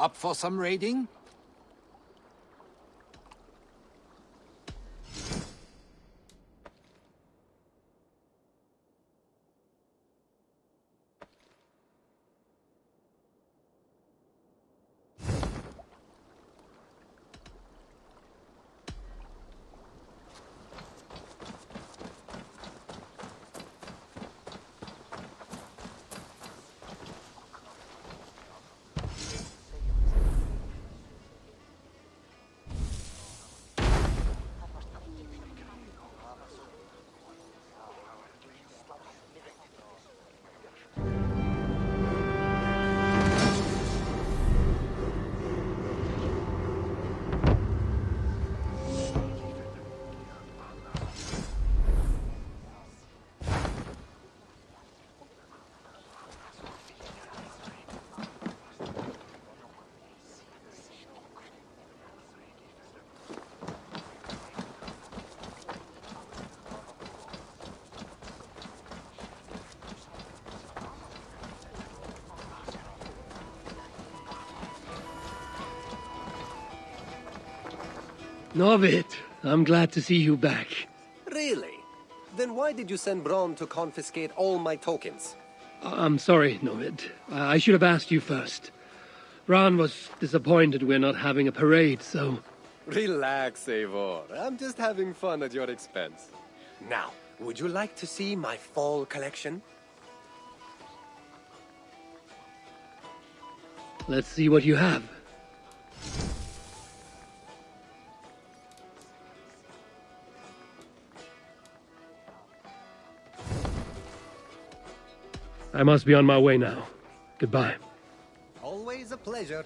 Up for some raiding? Novid, I'm glad to see you back. Really? Then why did you send Braun to confiscate all my tokens? I'm sorry, Novid. I should have asked you first. Bran was disappointed we're not having a parade, so... Relax, Eivor. I'm just having fun at your expense. Now, would you like to see my fall collection? Let's see what you have. I must be on my way now. Goodbye. Always a pleasure.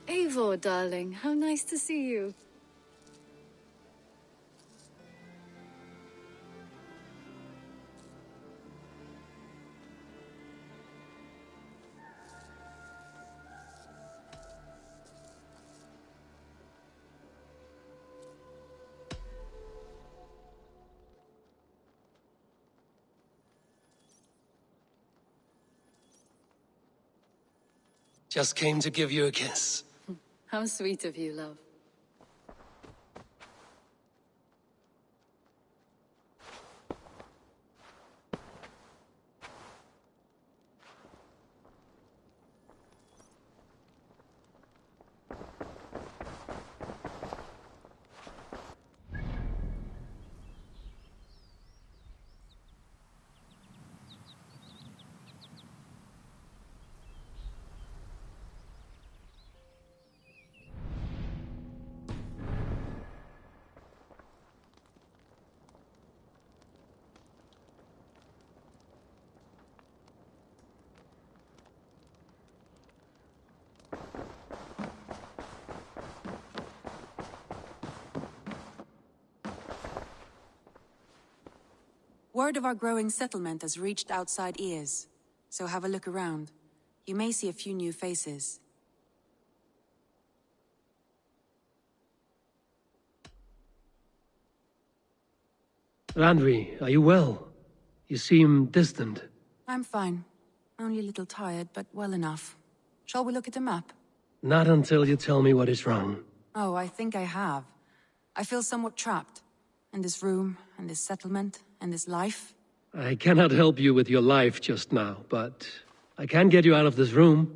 Eivor, darling, how nice to see you. Just came to give you a kiss. How sweet of you, love. Word of our growing settlement has reached outside ears, so have a look around. You may see a few new faces. Randvi, are you well? You seem distant. I'm fine. Only a little tired, but well enough. Shall we look at the map? Not until you tell me what is wrong. Oh, I think I have. I feel somewhat trapped. In this room, and this settlement, and this life. I cannot help you with your life just now, but I can get you out of this room.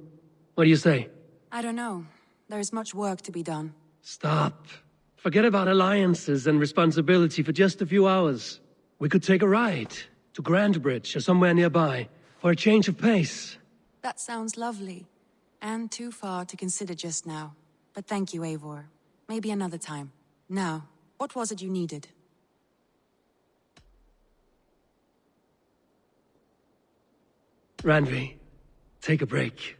What do you say? I don't know. There is much work to be done. Stop. Forget about alliances and responsibility for just a few hours. We could take a ride to Grandbridge or somewhere nearby for a change of pace. That sounds lovely. And too far to consider just now. But thank you, Eivor. Maybe another time. Now, what was it you needed? Randvi, take a break.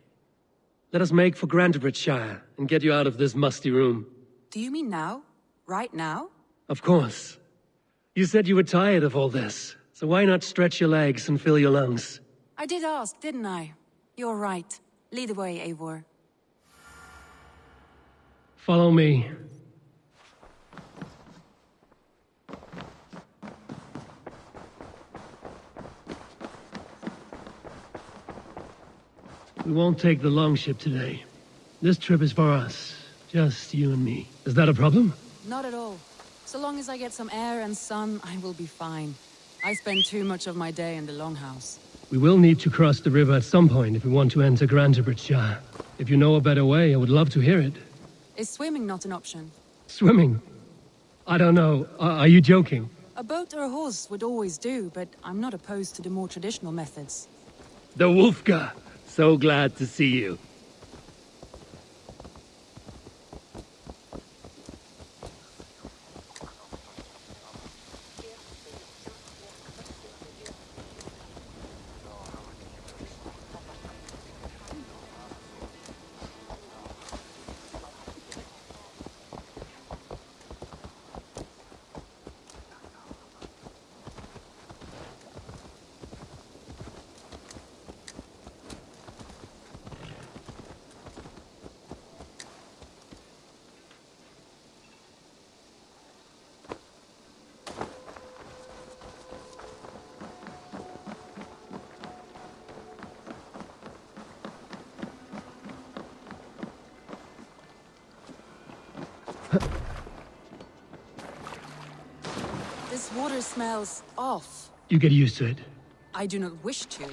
Let us make for Grandbridgeshire and get you out of this musty room. Do you mean now? Right now? Of course. You said you were tired of all this, so why not stretch your legs and fill your lungs? I did ask, didn't I? You're right. Lead the way, Eivor. Follow me. We won't take the longship today. This trip is for us. Just you and me. Is that a problem? Not at all. So long as I get some air and sun, I will be fine. I spend too much of my day in the longhouse. We will need to cross the river at some point if we want to enter Grandbridgeshire. If you know a better way, I would love to hear it. Is swimming not an option? Swimming? I don't know. Are you joking? A boat or a horse would always do, but I'm not opposed to the more traditional methods. The Wolfka! So glad to see you. This water smells off. You get used to it. I do not wish to.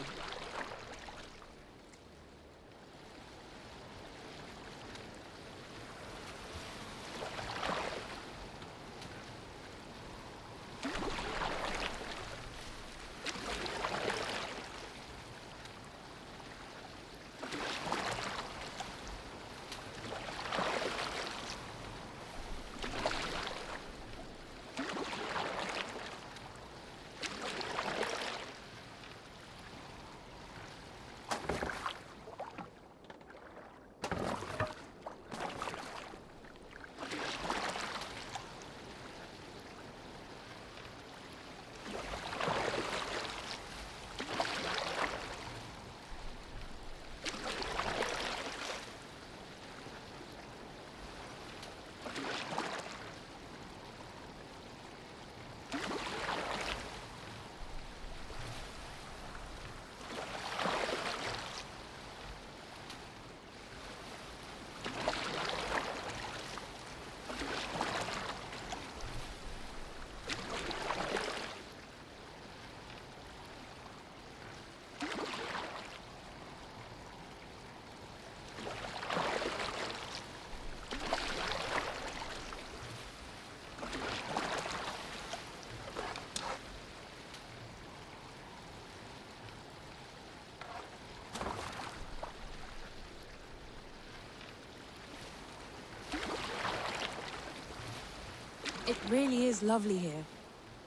It really is lovely here.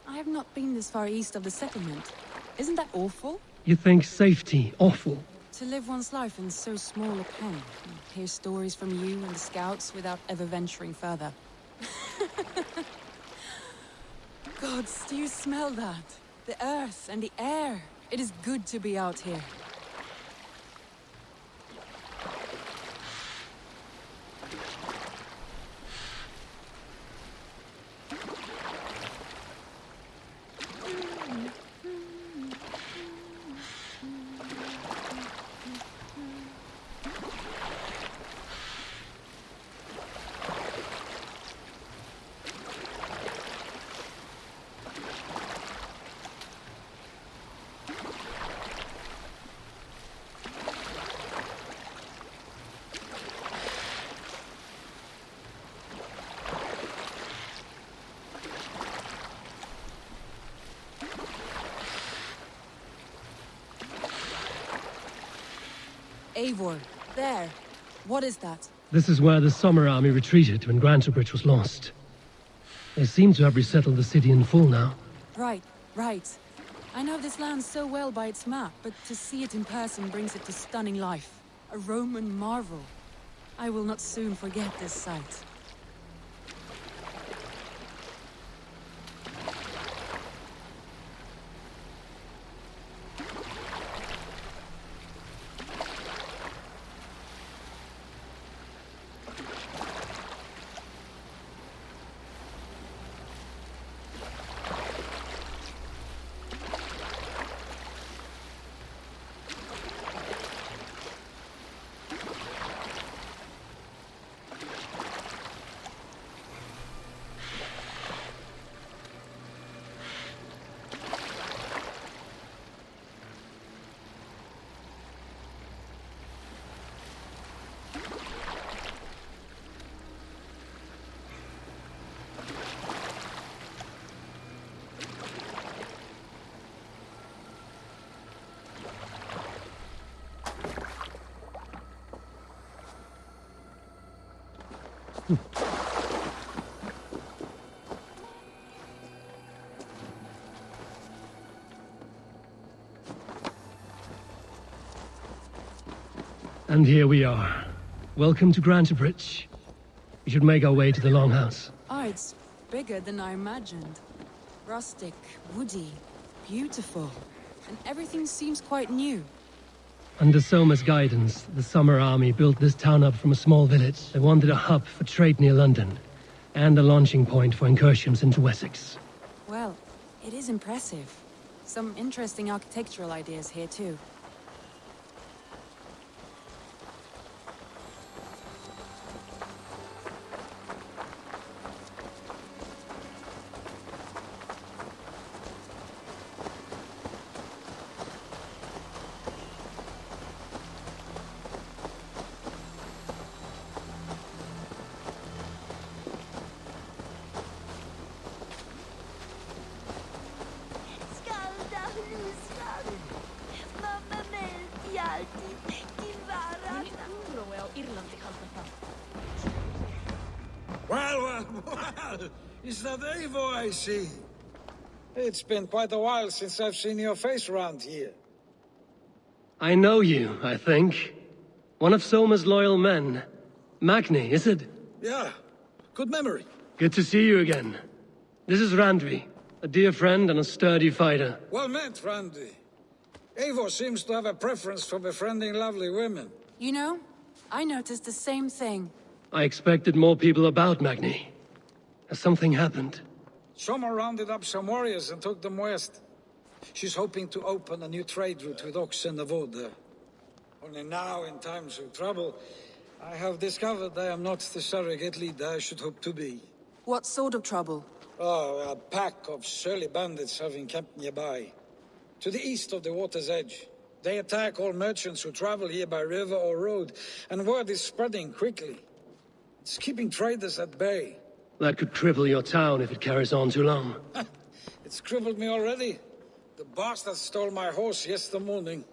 I have not been this far east of the settlement. Isn't that awful? You think safety awful? To live one's life in so small a pen, and hear stories from you and the scouts without ever venturing further. Gods, do you smell that? The earth and the air. It is good to be out here. Eivor, there. What is that? This is where the Summer Army retreated when Grantebridge was lost. They seem to have resettled the city in full now. Right, right. I know this land so well by its map, but to see it in person brings it to stunning life. A Roman marvel. I will not soon forget this sight. And here we are. Welcome to Grantebridge. We should make our way to the Longhouse. Oh, it's bigger than I imagined. Rustic, woody, beautiful. And everything seems quite new. Under Soma's guidance, the Summer Army built this town up from a small village. They wanted a hub for trade near London, and a launching point for incursions into Wessex. Well, it is impressive. Some interesting architectural ideas here too. Well, is that Eivor I see? It's been quite a while since I've seen your face around here. I know you, I think. One of Soma's loyal men. Magni, is it? Yeah, good memory. Good to see you again. This is Randvi, a dear friend and a sturdy fighter. Well met, Randy. Eivor seems to have a preference for befriending lovely women. You know, I noticed the same thing. I expected more people about Magni. Has something happened? Soma rounded up some warriors and took them west. She's hoping to open a new trade route with oxen of wood there. Only now, in times of trouble, I have discovered I am not the surrogate leader I should hope to be. What sort of trouble? Oh, a pack of surly bandits have encamped nearby. To the east of the water's edge. They attack all merchants who travel here by river or road, and word is spreading quickly. It's keeping traders at bay. That could cripple your town if it carries on too long. It's crippled me already. The bastard stole my horse yesterday morning.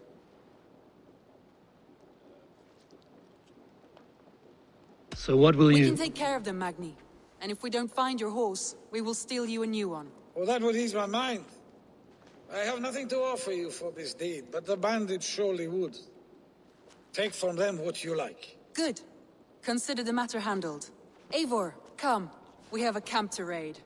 So what will We you... can take care of them, Magni. And if we don't find your horse, we will steal you a new one. Well, that would ease my mind. I have nothing to offer you for this deed, but the bandits surely would. Take from them what you like. Good. Consider the matter handled. Eivor, come. We have a camp to raid.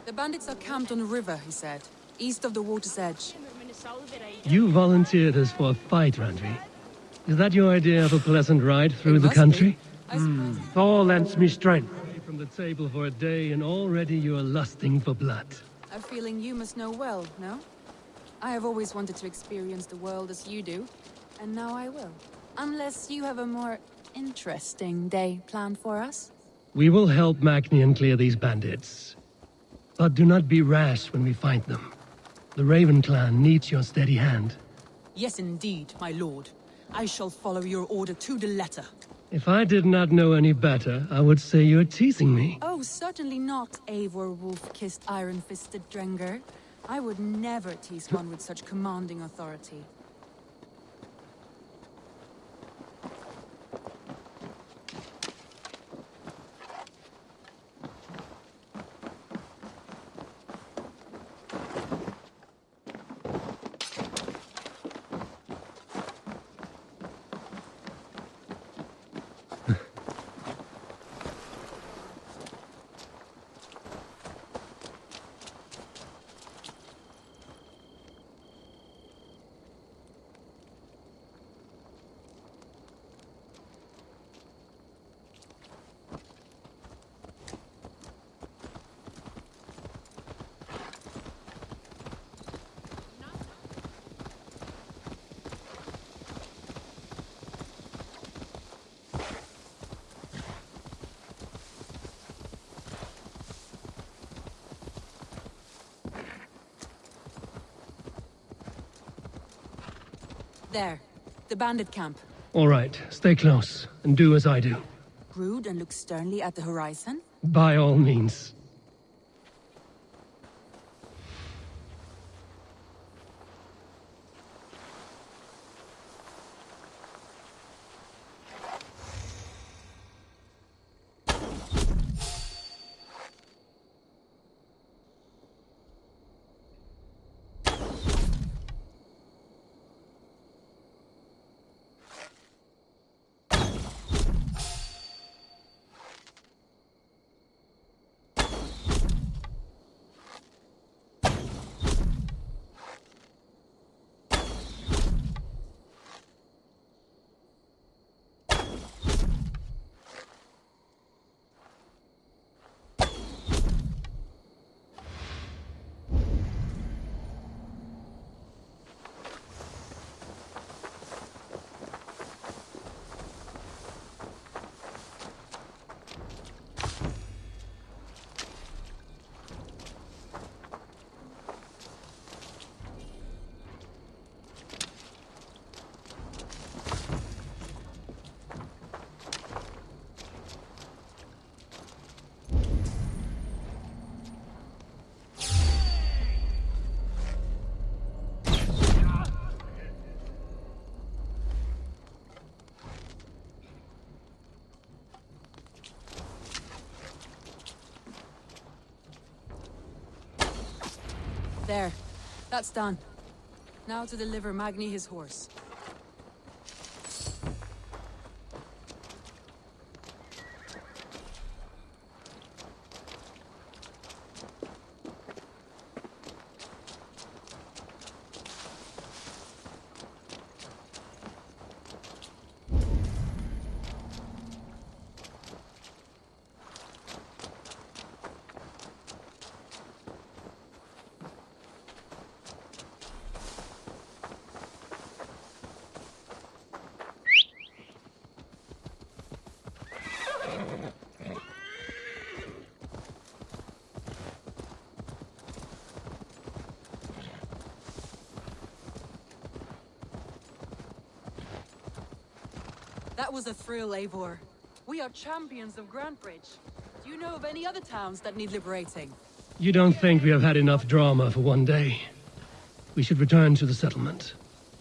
The bandits are camped on a river, he said, east of the water's edge. You volunteered us for a fight, Randvi. Is that your idea of a pleasant ride through It the must be. country? I suppose. Thor lends me strength. Away from the table for a day, and already you are lusting for blood. A feeling you must know well, no? I have always wanted to experience the world as you do, and now I will. Unless you have a more interesting day planned for us? We will help Magnian clear these bandits. But do not be rash when we find them. The Raven clan needs your steady hand. Yes, indeed, my lord. I shall follow your order to the letter. If I did not know any better, I would say you're teasing me. Oh, certainly not, Eivor wolf-kissed iron-fisted Drenger. I would never tease one with such commanding authority. There, the bandit camp. All right, stay close, and do as I do. Brood and look sternly at the horizon? By all means. There. That's done. Now to deliver Magni his horse. That was a thrill, Eivor. We are champions of Grantbridge. Do you know of any other towns that need liberating? You don't think we have had enough drama for one day? We should return to the settlement.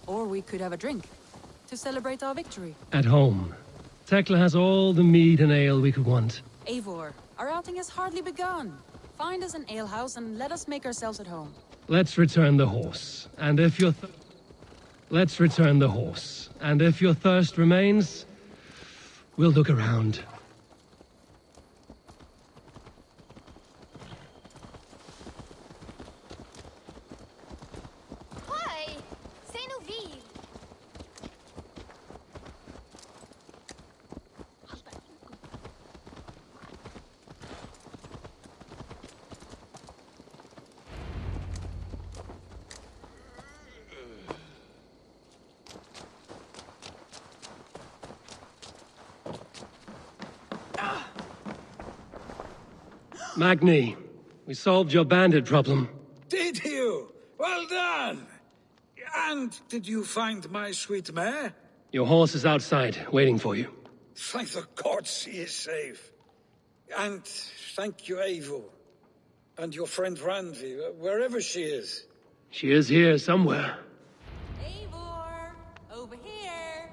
Or we could have a drink to celebrate our victory. At home. Tekla has all the mead and ale we could want. Eivor, our outing has hardly begun. Find us an alehouse and let us make ourselves at home. Let's return the horse. And if your thirst remains, we'll look around. Hi! C'est nos villes! Magni, we solved your bandit problem. Did you? Well done! And did you find my sweet mare? Your horse is outside, waiting for you. Thank the gods she is safe. And thank you, Eivor. And your friend Randvi, wherever she is. She is here somewhere. Eivor! Over here!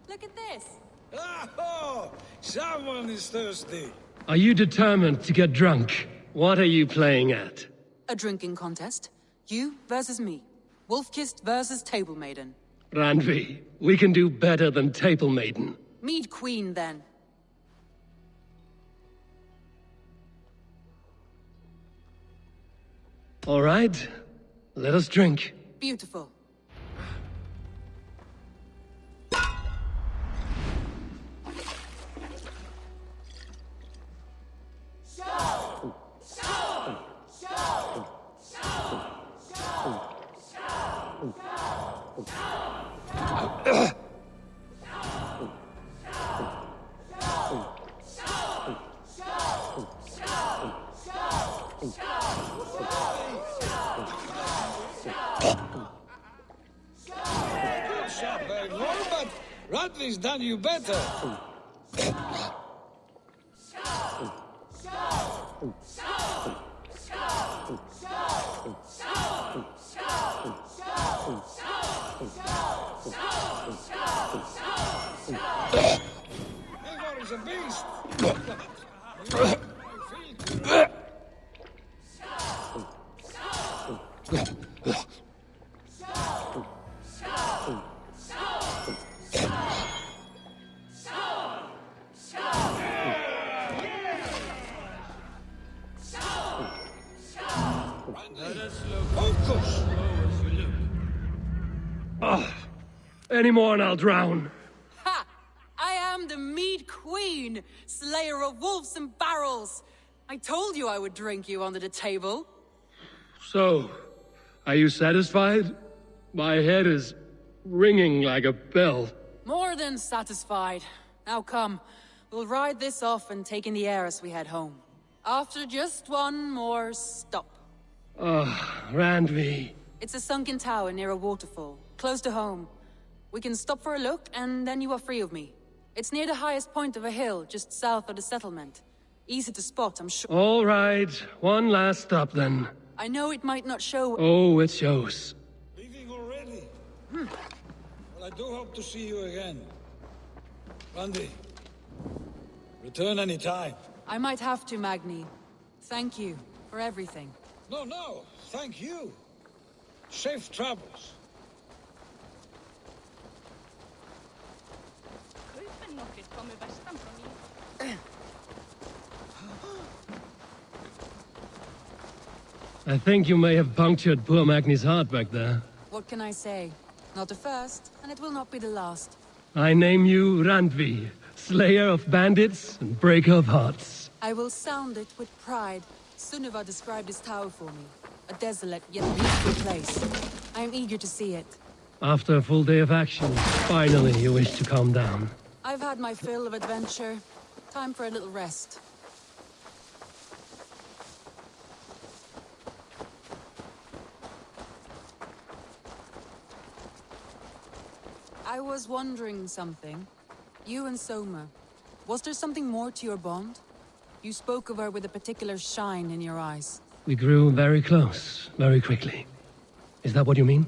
Look at this! Oh, someone is thirsty. Are you determined to get drunk? What are you playing at? A drinking contest. You versus me. Wolf-kissed versus Table Maiden. Randvi, we can do better than Table Maiden. Mead Queen, then. All right, let us drink. Beautiful. Good shot, Eivor, but Randvi's done you better. Eivor is a beast. Focus! Any more and I'll drown. Ha! I am the Mead Queen, slayer of wolves and barrels. I told you I would drink you under the table. So, are you satisfied? My head is ringing like a bell. More than satisfied. Now come, we'll ride this off and take in the air as we head home. After just one more stop. Randvi. It's a sunken tower near a waterfall, close to home. We can stop for a look, and then you are free of me. It's near the highest point of a hill, just south of the settlement. Easy to spot, I'm sure. All right, one last stop then. I know it might not show. Oh, it shows. Leaving already? Well, I do hope to see you again. Randy, return any time. I might have to, Magni. Thank you for everything. No, thank you. Safe travels. I think you may have punctured poor Magni's heart back there. What can I say? Not the first, and it will not be the last. I name you Randvi, slayer of bandits and breaker of hearts. I will sound it with pride. Sunniva described this tower for me. A desolate yet beautiful place. I am eager to see it. After a full day of action, finally you wish to calm down. I've had my fill of adventure. Time for a little rest. I was wondering something. You and Soma. Was there something more to your bond? You spoke of her with a particular shine in your eyes. We grew very close, very quickly. Is that what you mean?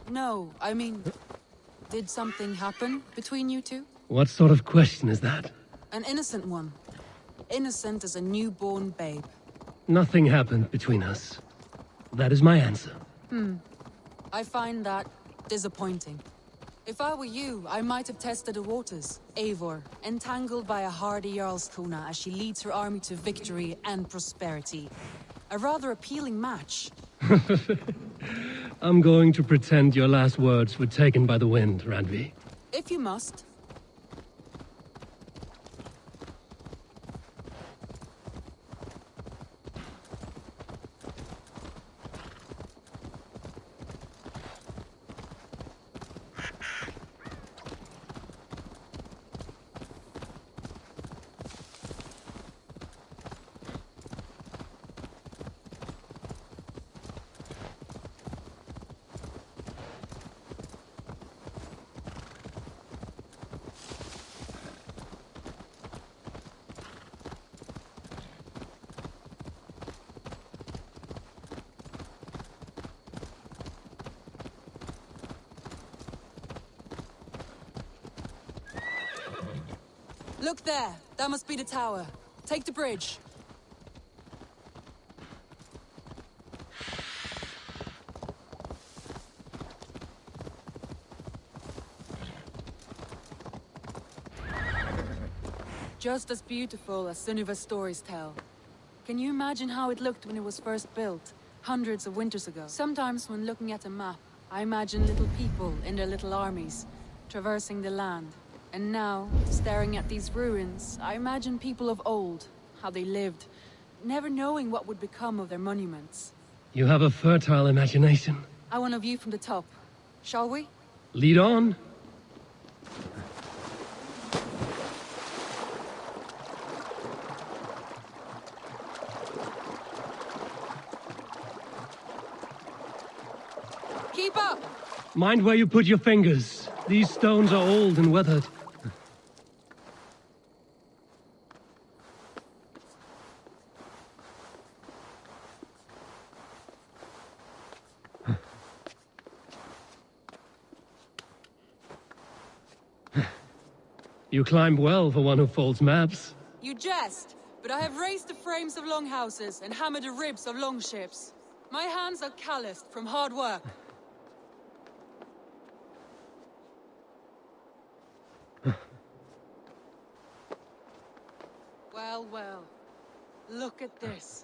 No, I mean, did something happen between you two? What sort of question is that? An innocent one. Innocent as a newborn babe. Nothing happened between us. That is my answer. I find that disappointing. If I were you, I might have tested the waters. Eivor, entangled by a hardy Jarlskona as she leads her army to victory and prosperity. A rather appealing match. I'm going to pretend your last words were taken by the wind, Randvi. If you must. Look there! That must be the tower. Take the bridge. Just as beautiful as Sunniva's stories tell. Can you imagine how it looked when it was first built, hundreds of winters ago? Sometimes when looking at a map, I imagine little people in their little armies, traversing the land. And now, staring at these ruins, I imagine people of old, how they lived, never knowing what would become of their monuments. You have a fertile imagination. I want a view from the top. Shall we? Lead on. Keep up! Mind where you put your fingers. These stones are old and weathered. You climb well for one who folds maps. You jest, but I have raised the frames of longhouses and hammered the ribs of longships. My hands are calloused from hard work. Well, well. Look at this.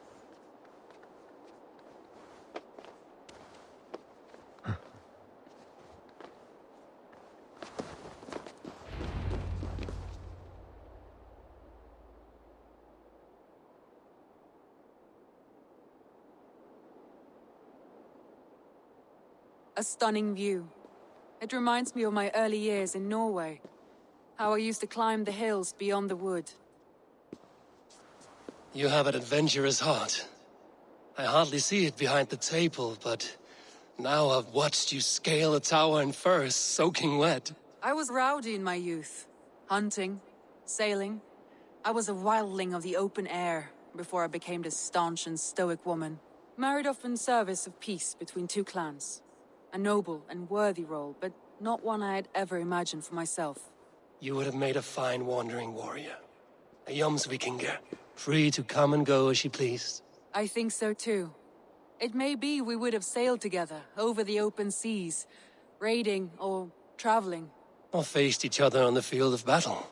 A stunning view. It reminds me of my early years in Norway. How I used to climb the hills beyond the wood. You have an adventurous heart. I hardly see it behind the table, but now I've watched you scale a tower in furs, soaking wet. I was rowdy in my youth. Hunting, sailing. I was a wildling of the open air before I became this staunch and stoic woman. Married off in service of peace between two clans. A noble and worthy role, but not one I had ever imagined for myself. You would have made a fine wandering warrior. A Jomsvikinger, free to come and go as she pleased. I think so too. It may be we would have sailed together over the open seas, raiding or traveling. Or faced each other on the field of battle.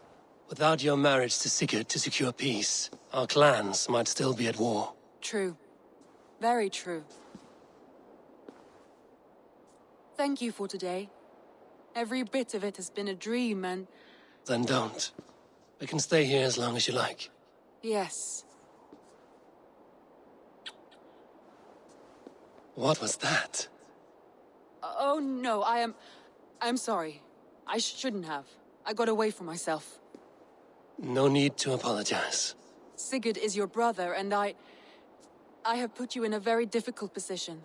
Without your marriage to Sigurd to secure peace, our clans might still be at war. True. Very true. Thank you for today. Every bit of it has been a dream and... Then don't. We can stay here as long as you like. Yes. What was that? Oh no, I'm sorry. I shouldn't have. I got away from myself. No need to apologize. Sigurd is your brother, and I have put you in a very difficult position.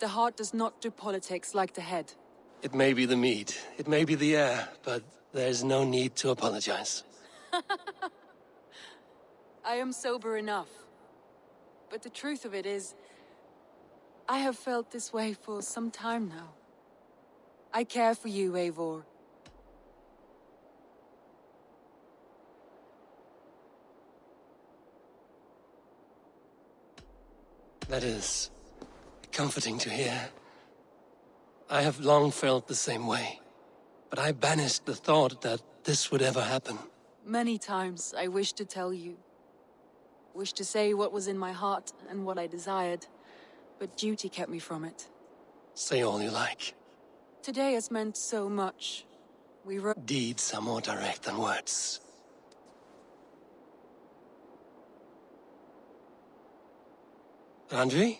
The heart does not do politics like the head. It may be the meat, it may be the air, but there's no need to apologize. I am sober enough. But the truth of it is, I have felt this way for some time now. I care for you, Eivor. That is comforting to hear. I have long felt the same way, but I banished the thought that this would ever happen. Many times I wished to tell you. Wished to say what was in my heart and what I desired, but duty kept me from it. Say all you like. Today has meant so much. We wrote... Deeds are more direct than words. Randvi?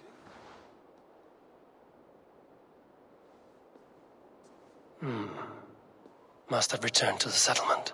Must have returned to the settlement.